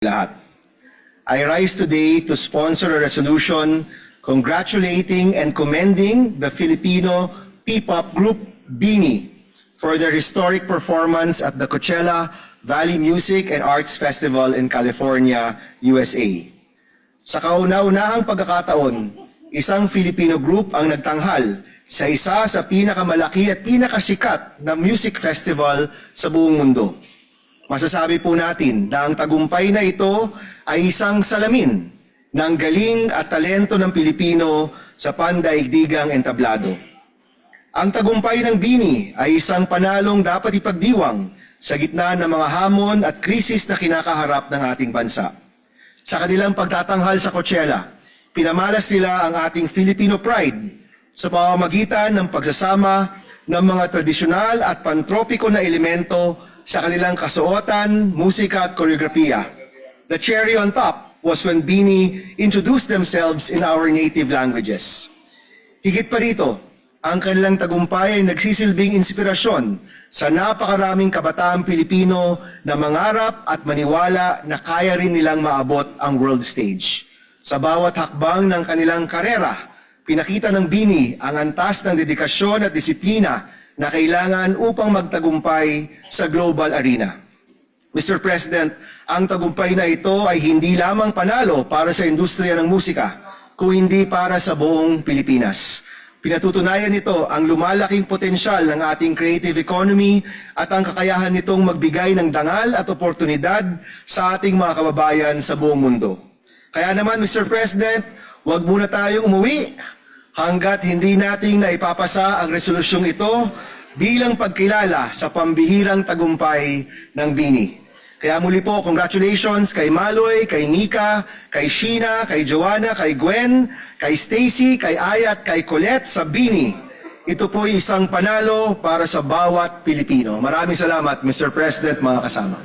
lahat. I rise today to sponsor a resolution congratulating and commending the Filipino P-pop group BINI for their historic performance at the Coachella Valley Music and Arts Festival in California, USA. Sa kauna-unahang pagkakataon, isang Filipino group ang nagtanghal sa isa sa pinakamalaki at pinakasikat na music festival sa buong mundo. Masasabi po natin na ang tagumpay na ito ay isang salamin ng galing at talento ng Pilipino sa pandaigdigang entablado. Ang tagumpay ng BINI ay isang panalong dapat ipagdiwang sa gitna ng mga hamon at krisis na kinakaharap ng ating bansa. Sa kanilang pagtatanghal sa Coachella, pinamalas nila ang ating Filipino pride sa pamamagitan ng pagsasama ng mga tradisyonal at pantropiko na elemento sa kanilang kasuotan, musika at koreografiya. The cherry on top was when BINI introduced themselves in our native languages. Higit pa rito, ang kanilang tagumpay ay nagsisilbing inspirasyon sa napakaraming kabataang Pilipino na mangarap at maniwala na kaya rin nilang maabot ang world stage. Sa bawat hakbang ng kanilang karera, pinakita ng BINI ang antas ng dedikasyon at disiplina na kailangan upang magtagumpay sa global arena. Mr. President, ang tagumpay na ito ay hindi lamang panalo para sa industriya ng musika, kung hindi para sa buong Pilipinas. Pinatutunayan nito ang lumalaking potensyal ng ating creative economy at ang kakayahan nitong magbigay ng dangal at oportunidad sa ating mga kababayan sa buong mundo. Kaya naman, Mr. President, huwag muna tayong umuwi hanggat hindi nating naipapasa ang resolusyong ito bilang pagkilala sa pambihirang tagumpay ng BINI. Kaya muli po, congratulations kay Maloy, kay Mika, kay Sheena, kay Joanna, kay Gwen, kay Stacy, kay Aya at kay Colette sa BINI. Ito po ay isang panalo para sa bawat Pilipino. Maraming salamat, Mr. President, mga kasama.